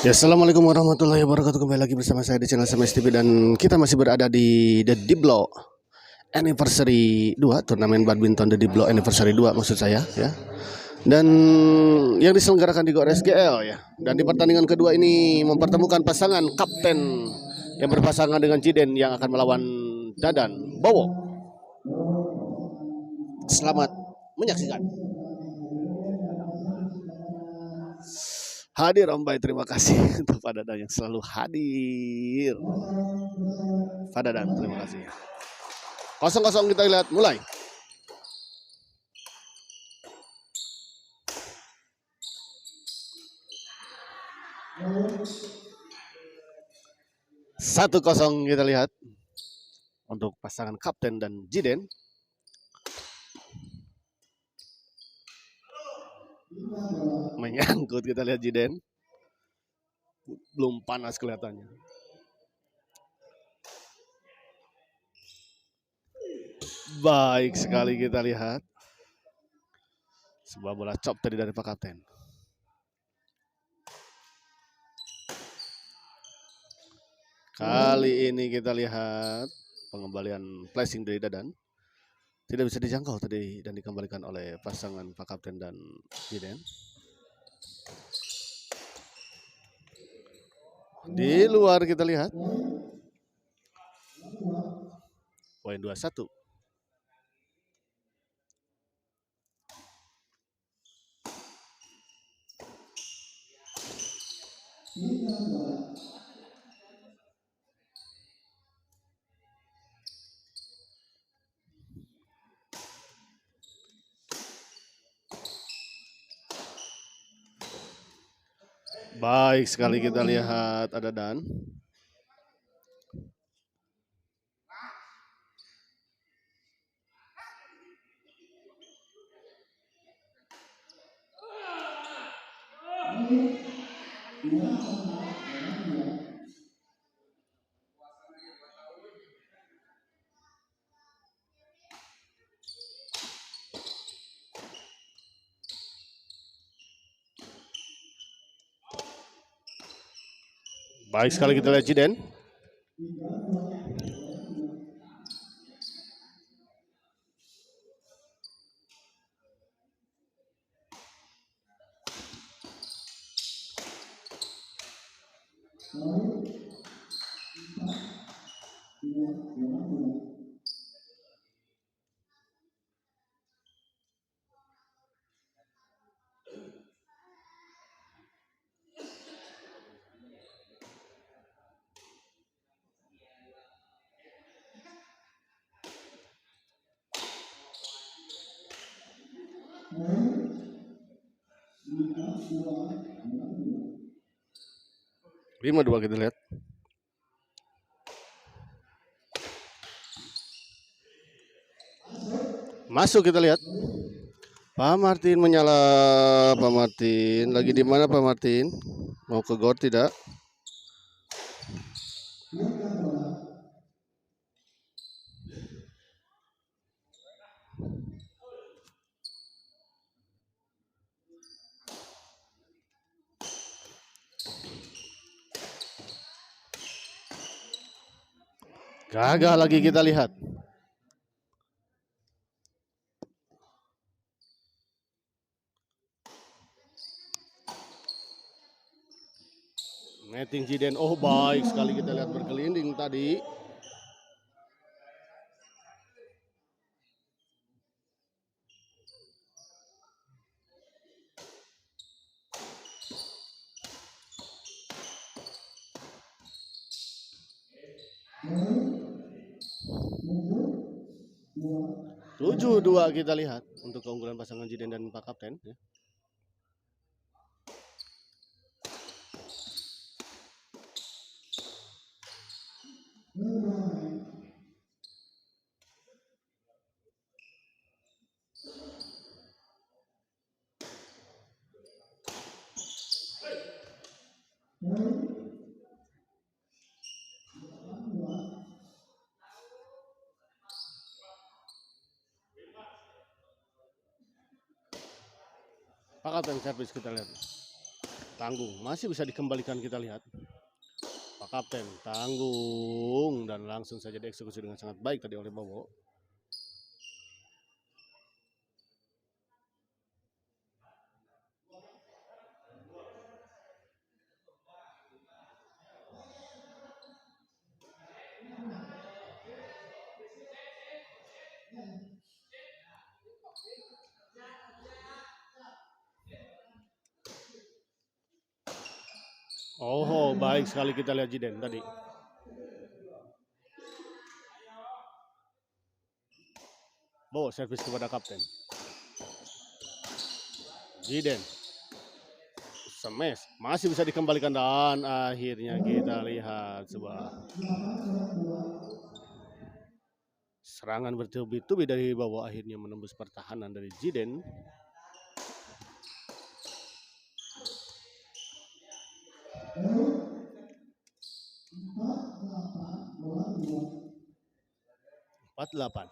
Ya, assalamualaikum warahmatullahi wabarakatuh. Kembali lagi bersama saya di channel SMS TV dan kita masih berada di The Diblo Anniversary 2, turnamen badminton The Diblo Anniversary 2 maksud saya ya. Dan yang diselenggarakan di GOR SGL ya. Dan di pertandingan kedua ini mempertemukan pasangan kapten yang berpasangan dengan Jiden yang akan melawan Dadan Bowo. Selamat menyaksikan. Hadir Om Bay, terima kasih untuk Pak Dadan yang selalu hadir. Pak Dadan, terima kasih. 0-0 kita lihat mulai. Satu kosong kita lihat untuk pasangan kapten dan Jiden. Menyangkut, kita lihat Jiden. Belum panas kelihatannya. Baik sekali kita lihat. Sebuah bola chop tadi dari Pak Kapten. Kali ini kita lihat pengembalian flashing dari Dadan. Tidak bisa dijangkau tadi dan dikembalikan oleh pasangan Pak Kapten dan Jiden. Di luar kita lihat. Poin 21. Baik sekali kita lihat ada Dan. Baik sekali kita lihat Jiden. Lima dua kita lihat. Masuk kita lihat. Pak Martin menyala. Pak Martin lagi di mana Pak Martin? Mau ke GOR tidak? Gagal lagi kita lihat. Netting Jiden, oh baik sekali kita lihat berkelinding tadi. Tujuh dua kita lihat untuk keunggulan pasangan Jiden dan Pak Kapten. Ya. Pak Kapten servis kita lihat. tanggung, masih bisa dikembalikan, kita lihat. Pak Kapten tanggung dan langsung saja dieksekusi dengan sangat baik tadi oleh Bowo. Oh, baik sekali kita lihat Jiden tadi. Bowo servis kepada Kapten. Jiden. Smash masih bisa dikembalikan dan akhirnya kita lihat sebuah serangan bertubi-tubi dari bawah, akhirnya menembus pertahanan dari Jiden. Empat 8.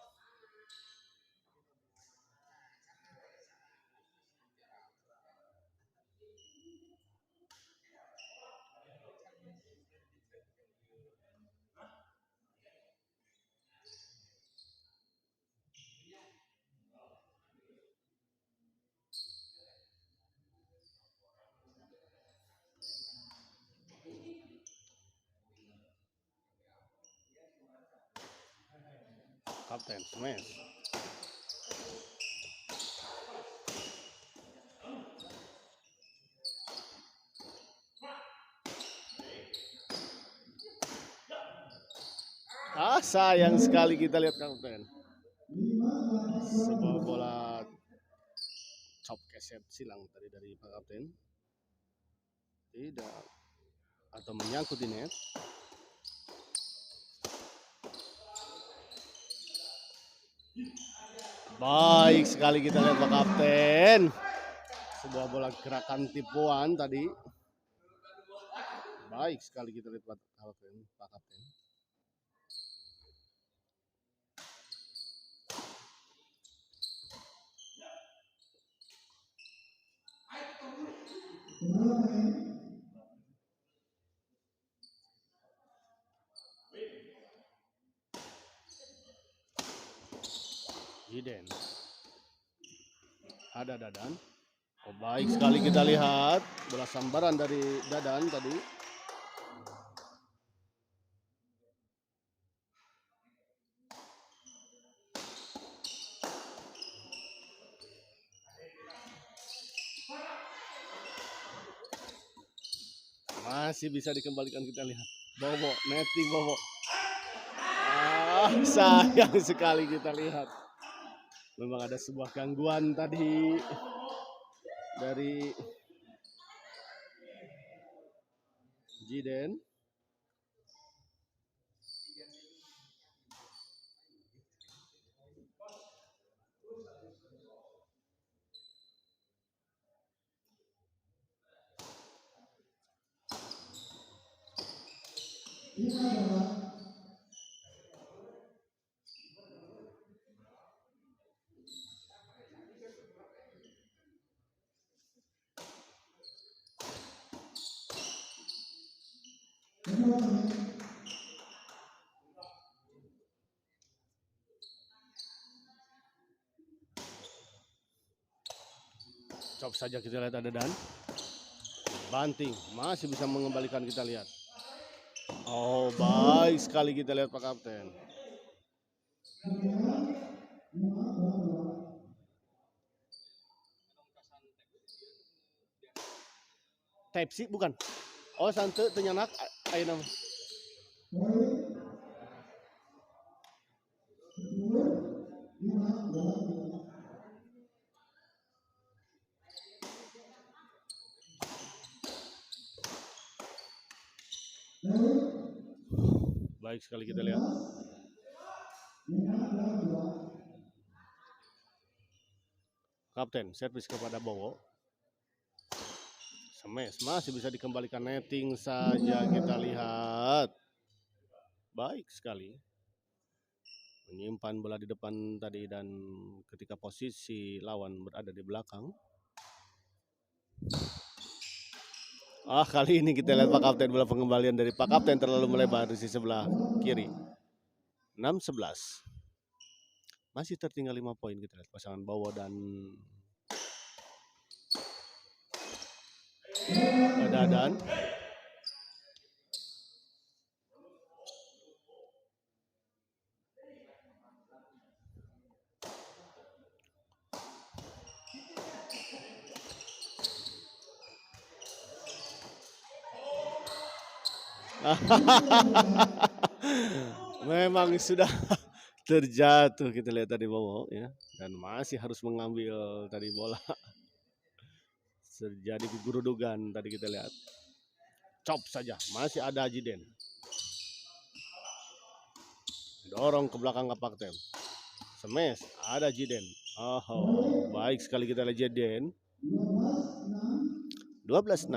Kapten smash. Sayang sekali kita lihat Kapten. Sebuah bola chop keset silang tadi dari Pak Kapten. Tidak, atau menyangkut di net. Baik sekali kita lihat Pak Kapten. Sebuah bola gerakan tipuan tadi. Baik sekali kita lihat Pak Kapten. Jiden. Ada Dadan. Oh, baik sekali kita lihat bola sambaran dari Dadan tadi. Masih bisa dikembalikan, kita lihat. Bowo, netting Bowo. Sayang sekali kita lihat. Memang ada sebuah gangguan tadi dari Jiden. Cop saja kita lihat ada Dan. Banting masih bisa mengembalikan, kita lihat. Oh, baik sekali kita lihat Pak Kapten. Type-C bukan? Oh, santai tenyanak ayo nama. Baik sekali kita lihat. Kapten servis kepada Bowo. Smash masih bisa dikembalikan, netting saja kita lihat. Baik sekali. Menyimpan bola di depan tadi dan ketika posisi lawan berada di belakang. Kali ini kita lihat Pak Kapten, bola pengembalian dari Pak Kapten terlalu melebar di sisi sebelah kiri. 6-11. Masih tertinggal 5 poin, kita lihat pasangan Bowo dan Dadan. Memang sudah terjatuh, kita lihat tadi Bowo ya, dan masih harus mengambil tadi bola. Terjadi gurudugan tadi kita lihat. Chop saja, masih ada Jiden. Dorong ke belakang ke Kapten. Smash, ada Jiden. Oh, baik sekali kita lihat Jiden. 12-6.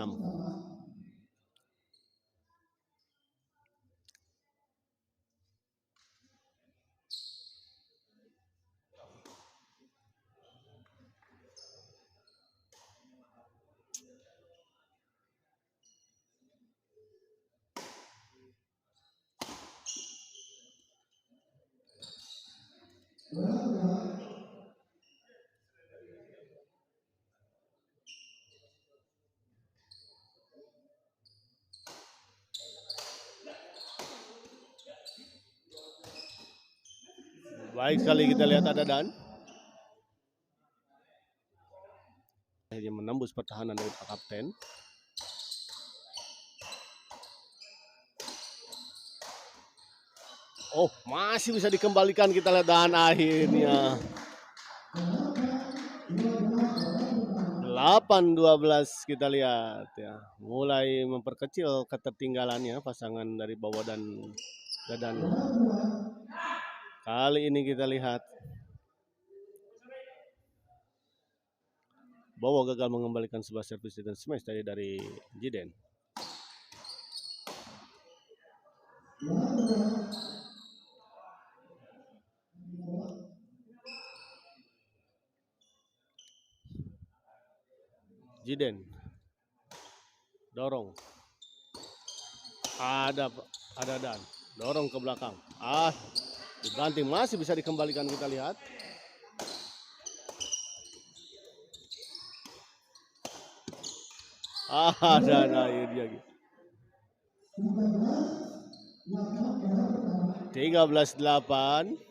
Baik sekali kita lihat ada Dan. Akhirnya menembus pertahanan dari Pak Kapten. Oh, masih bisa dikembalikan kita lihat Dan akhirnya. 8-12 kita lihat ya. Mulai memperkecil ketertinggalannya pasangan dari Bowo dan Dadan. Kali ini kita lihat Bowo gagal mengembalikan sebuah servis dan smash tadi dari Jiden. Jiden dorong, ada Dan dorong ke belakang, dibanting, masih bisa dikembalikan kita lihat. Dan akhirnya 13-8.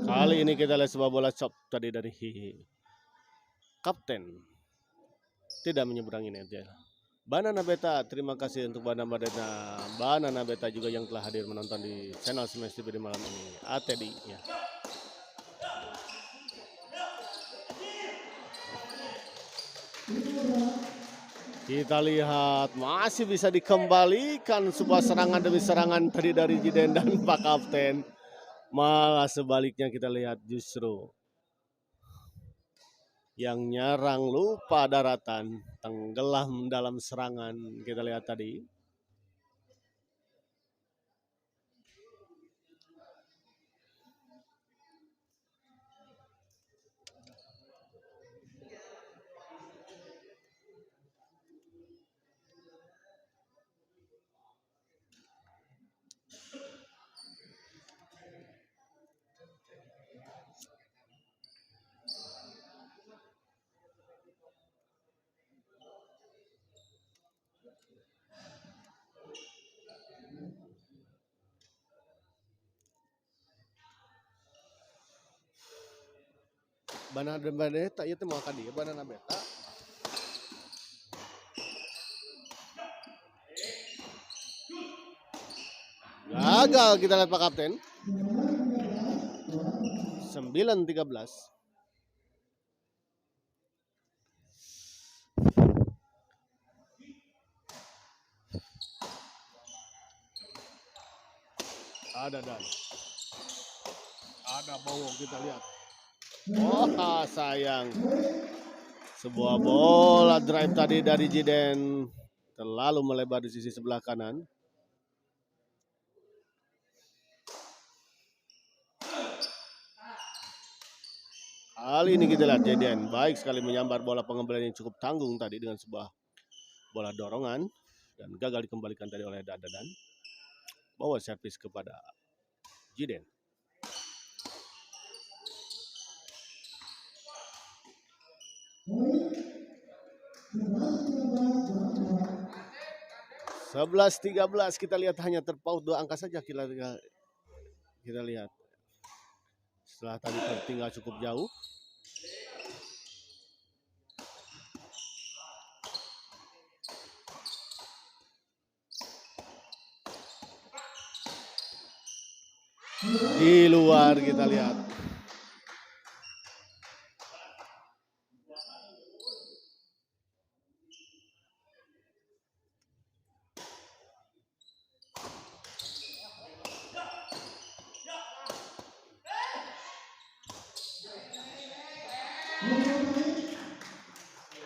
Kali ini kita lihat sebuah bola chop tadi dari Kapten. Tidak menyeberangi net ya. Banana Beta, terima kasih untuk Banana Beta juga yang telah hadir menonton di channel Smash TV di malam ini. ATD ya. Kita lihat masih bisa dikembalikan sebuah serangan demi serangan tadi dari Jiden dan Pak Kapten. Malah sebaliknya kita lihat justru yang nyerang lupa daratan, tenggelam dalam serangan kita lihat tadi. Banana Beta itu mau kadi Banana Beta. Gagal kita lihat Pak Kapten. 9-13. Ada Dan. Ada Bowo kita lihat. Sayang. Sebuah bola drive tadi dari Jiden terlalu melebar di sisi sebelah kanan. Kali ini kita lihat Jeden baik sekali menyambar bola pengembalian yang cukup tanggung tadi dengan sebuah bola dorongan dan gagal dikembalikan tadi oleh Dadadan. Bawa servis kepada Jeden. Sebelas 13 kita lihat hanya terpaut 2 angka saja kita lihat. Setelah tadi tertinggal cukup jauh. Di luar kita lihat.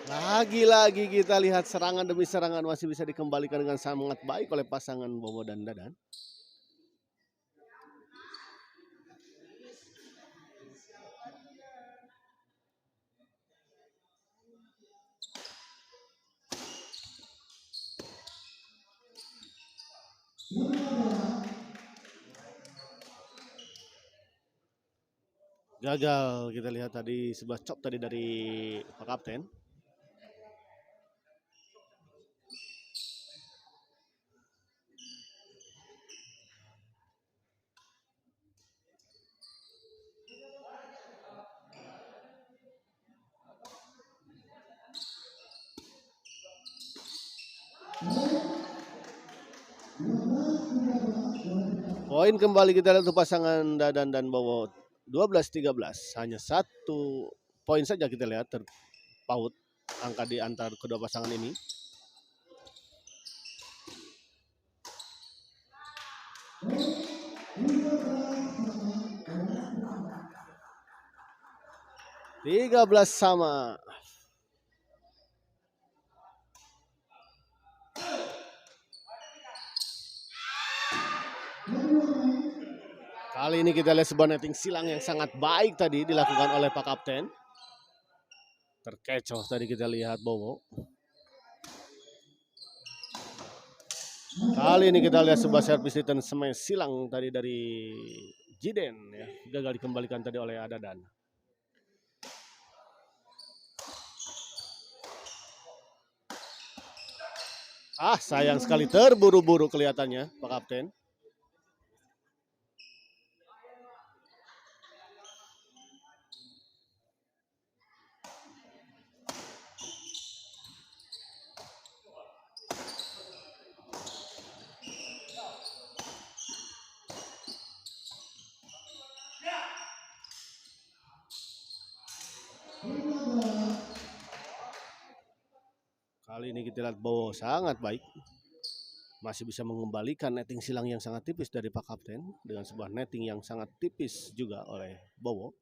Lagi-lagi kita lihat serangan demi serangan masih bisa dikembalikan dengan sangat baik oleh pasangan Bowo dan Dadan. Gagal kita lihat tadi sebuah chop tadi dari Pak Kapten. Poin kembali kita lihat untuk pasangan Dadan dan Bowo 12-13. Hanya 1 poin saja kita lihat terpaut angka di antar kedua pasangan ini. Tiga belas sama. Kali ini kita lihat sebuah netting silang yang sangat baik tadi dilakukan oleh Pak Kapten. Terkecoh tadi kita lihat Bowo. Kali ini kita lihat sebuah servis return smash silang tadi dari Jiden ya. Gagal dikembalikan tadi oleh Adadan. Sayang sekali terburu-buru kelihatannya Pak Kapten. Kali ini kita lihat Bowo sangat baik. Masih bisa mengembalikan netting silang yang sangat tipis dari Pak Kapten. Dengan sebuah netting yang sangat tipis juga oleh Bowo.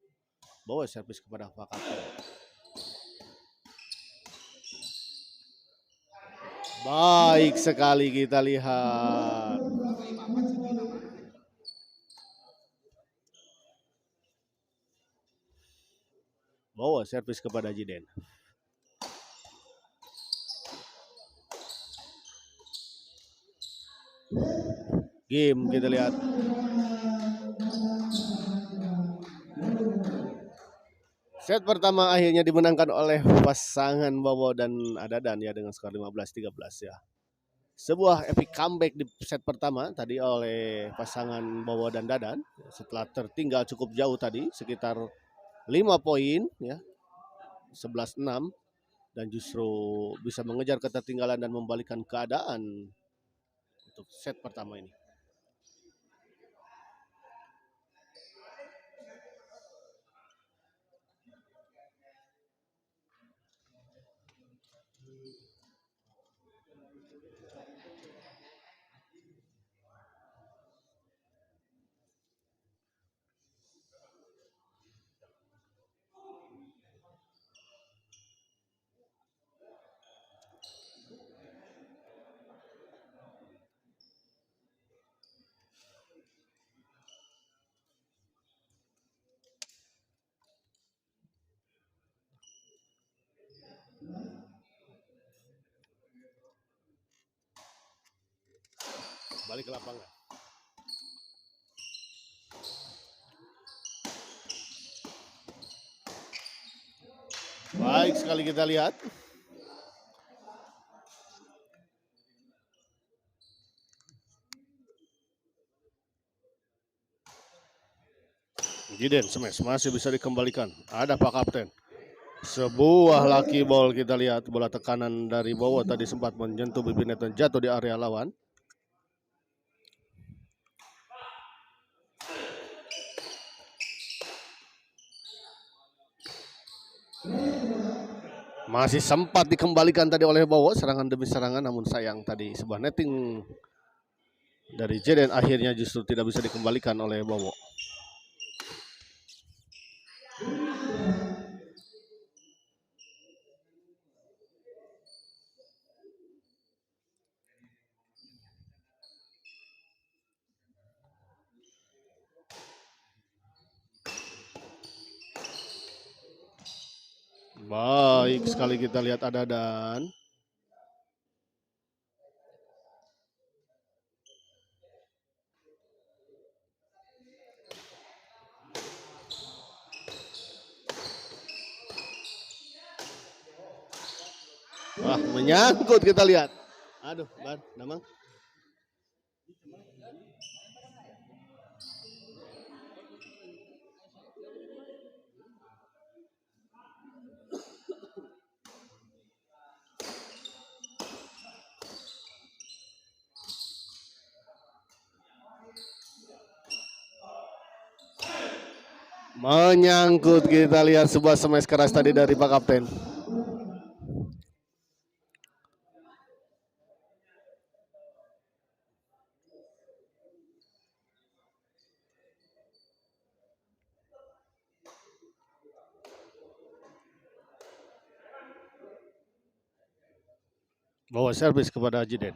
Bowo servis kepada Pak Kapten. Baik sekali kita lihat. Bowo servis kepada Jiden. Game kita lihat. Set pertama akhirnya dimenangkan oleh pasangan Bowo dan Adadan ya dengan skor 15-13 ya. Sebuah epic comeback di set pertama tadi oleh pasangan Bowo dan Dadan setelah tertinggal cukup jauh tadi sekitar 5 poin ya. 11-6 dan justru bisa mengejar ketertinggalan dan membalikkan keadaan untuk set pertama ini. Balik ke lapangan. Baik sekali kita lihat. Jiden smash masih bisa dikembalikan. Ada Pak Kapten. Sebuah lucky ball kita lihat. Bola tekanan dari Bowo tadi sempat menyentuh bibir net dan jatuh di area lawan. Masih sempat dikembalikan tadi oleh Bowo, serangan demi serangan, namun sayang tadi sebuah netting dari Jiden akhirnya justru tidak bisa dikembalikan oleh Bowo. Baik sekali kita lihat ada dan menyangkut kita lihat. Aduh, Bar, Damang. Menyangkut kita lihat sebuah smash keras tadi dari Pak Kapten. Bawa servis kepada Jiden.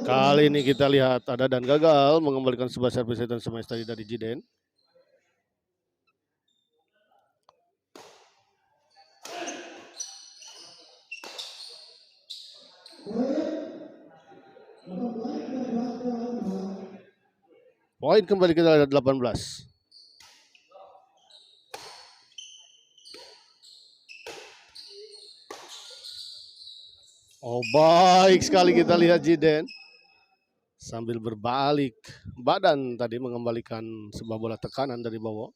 Kali ini kita lihat ada dan gagal mengembalikan sebuah servis dan smash tadi dari Jiden. Poin kembali kita lihat 18. Oh, baik sekali kita lihat Jiden sambil berbalik badan tadi mengembalikan sebuah bola tekanan dari Bowo.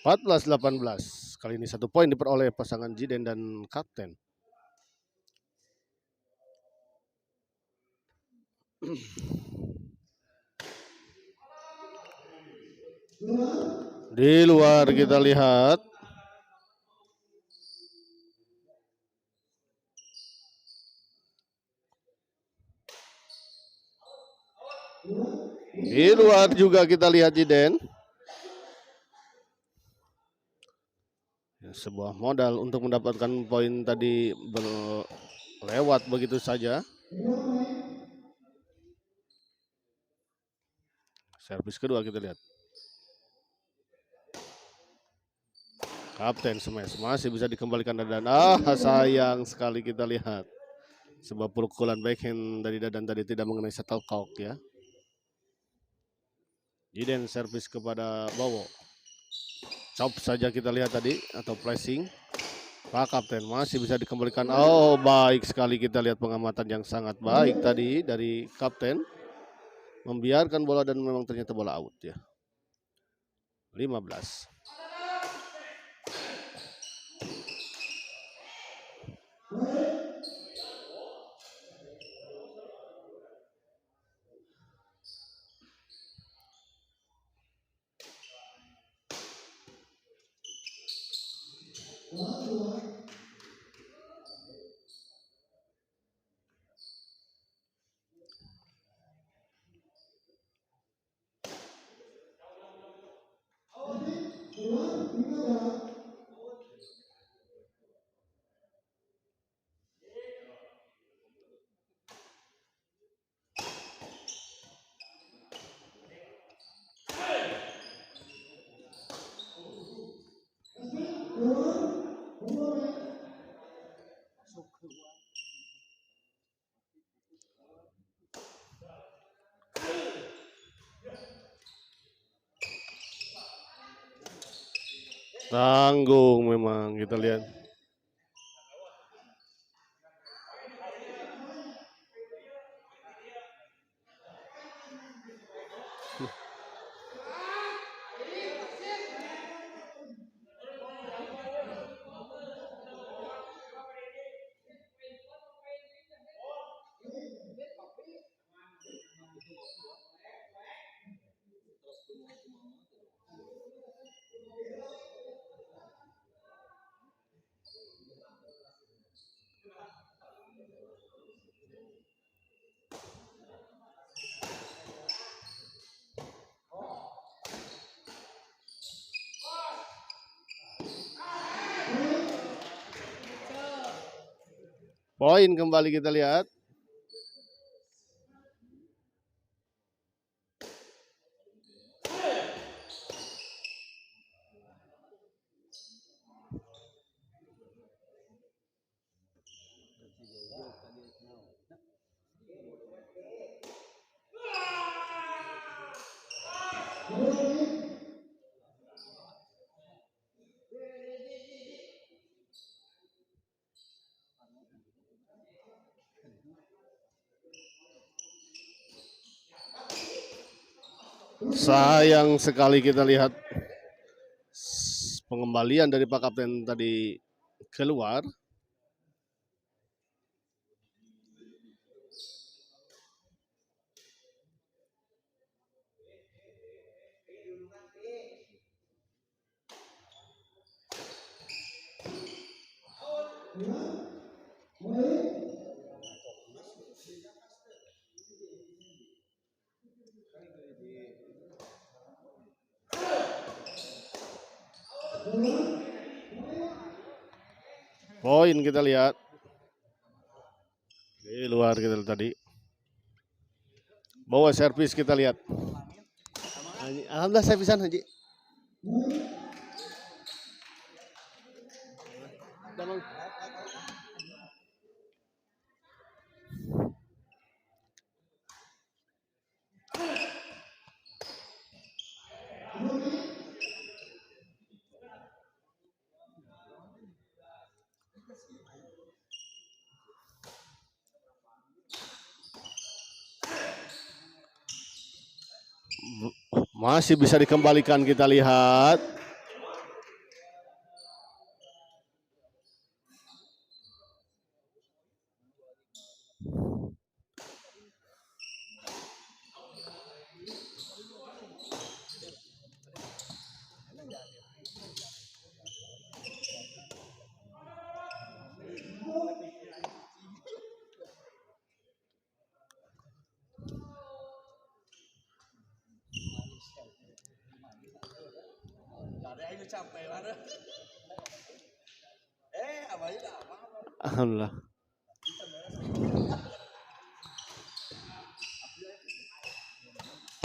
(14-18). Kali ini 1 poin diperoleh pasangan Jiden dan Kapten. Di luar kita lihat di luar juga kita lihat Jiden. Sebuah modal untuk mendapatkan poin tadi lewat begitu saja. Servis kedua kita lihat. Kapten smash masih bisa dikembalikan Dadan. Sayang sekali kita lihat. Sebuah pukulan backhand dari Dadan tadi tidak mengenai shuttlecock ya. Jiden servis kepada Bowo. Chop saja kita lihat tadi atau flashing. Pak Kapten masih bisa dikembalikan. Oh, baik sekali kita lihat pengamatan yang sangat baik tadi dari Kapten. Membiarkan bola dan memang ternyata bola out ya. 15. Tanggung memang kita lihat. Poin kembali kita lihat. Sayang sekali kita lihat pengembalian dari Pak Kapten tadi keluar. Poin kita lihat di luar kita tadi. Bawa servis kita lihat. Alhamdulillah servisan Haji. Masih bisa dikembalikan kita lihat. Alhamdulillah.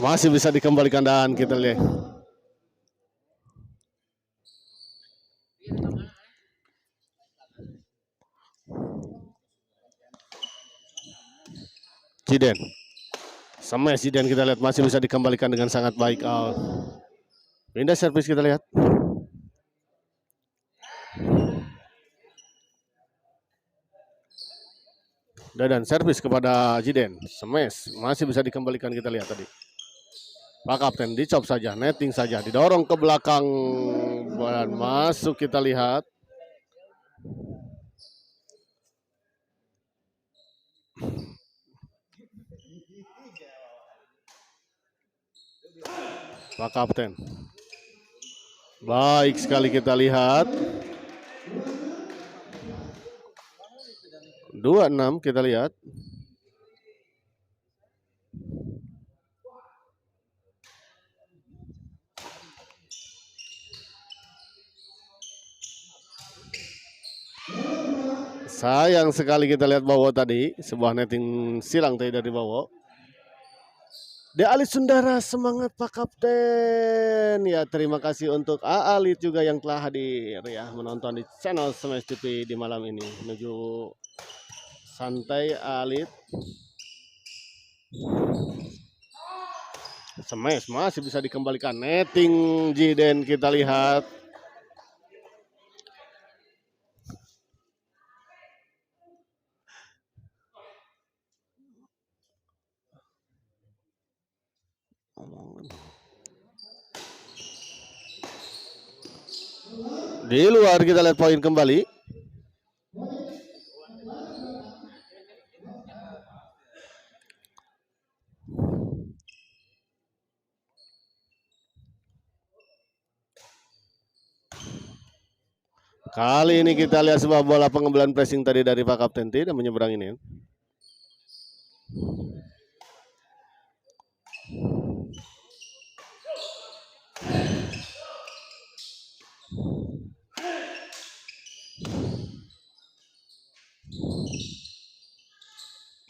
Masih bisa dikembalikan dan kita lihat. Zidane. Sama Zidane kita lihat masih bisa dikembalikan dengan sangat baik. Pindah servis kita lihat. Dan servis kepada Zidane. Smash masih bisa dikembalikan kita lihat tadi. Pak Kapten dicop saja, netting saja, didorong ke belakang dan masuk kita lihat. Pak Kapten. Baik sekali kita lihat. 26 kita lihat. Sayang sekali kita lihat Bowo tadi, sebuah netting silang tadi dari Bowo. De Alit Sundara, semangat Pak Kapten. Ya, terima kasih untuk Alit juga yang telah hadir ya menonton di channel Smash TV di malam ini. Menuju santai Alit. Smash masih bisa dikembalikan. Netting Zidane kita lihat. Di luar, kita lihat poin kembali. Kali ini kita lihat sebuah bola pengambilan pressing tadi dari Pak Kapten tidak menyeberang ini.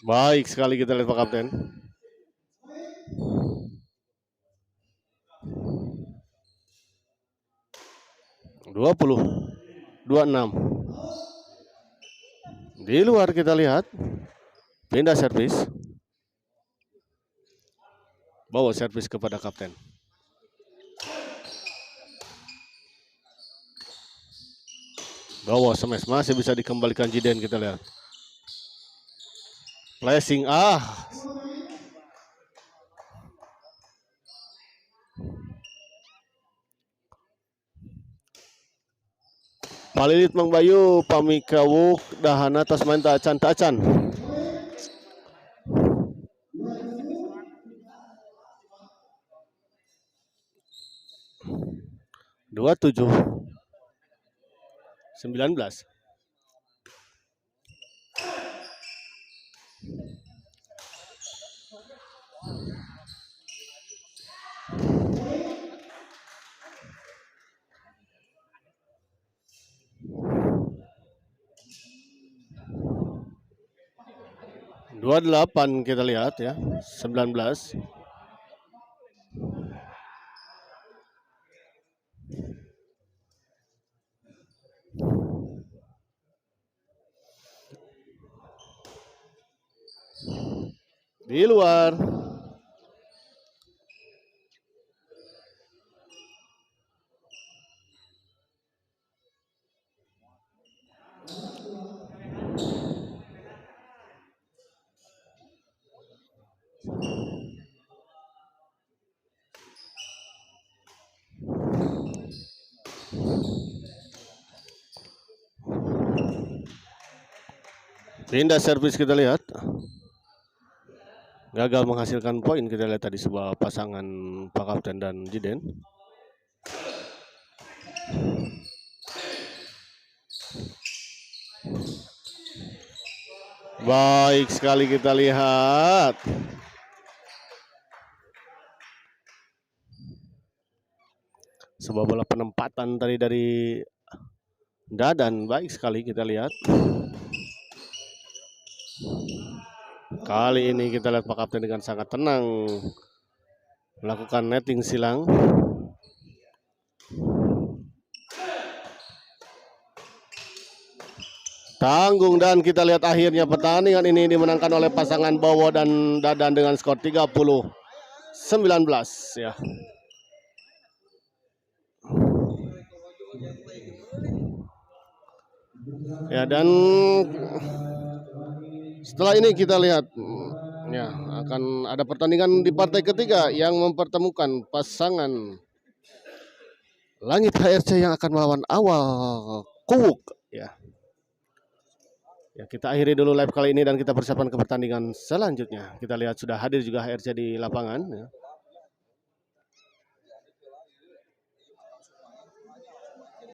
Baik sekali kita lihat Pak Kapten. 26. Di luar kita lihat pindah servis. Bawa servis kepada kapten. Bawa smash masih bisa dikembalikan Jiden, kita lihat. Flashing Palilit Mang Bayu pamikawuk dahana tos main tacan. 27 19. Dua 28 kita lihat ya, 19. Di luar. Pindah servis kita lihat. Gagal menghasilkan poin, kita lihat tadi sebuah pasangan Pak Kapten dan Jiden. Baik sekali kita lihat. Sebuah bola penempatan tadi dari Dadan, baik sekali kita lihat. Kali ini kita lihat Pak Kapten dengan sangat tenang melakukan netting silang. Tanggung, dan kita lihat akhirnya pertandingan ini dimenangkan oleh pasangan Bowo dan Dadan dengan skor 30-19 ya. Ya, dan setelah ini kita lihat ya akan ada pertandingan di partai ketiga yang mempertemukan pasangan Langit HRC yang akan melawan Awal Kuwuk ya. Ya, kita akhiri dulu live kali ini dan kita persiapkan ke pertandingan selanjutnya. Kita lihat sudah hadir juga HRC di lapangan ya.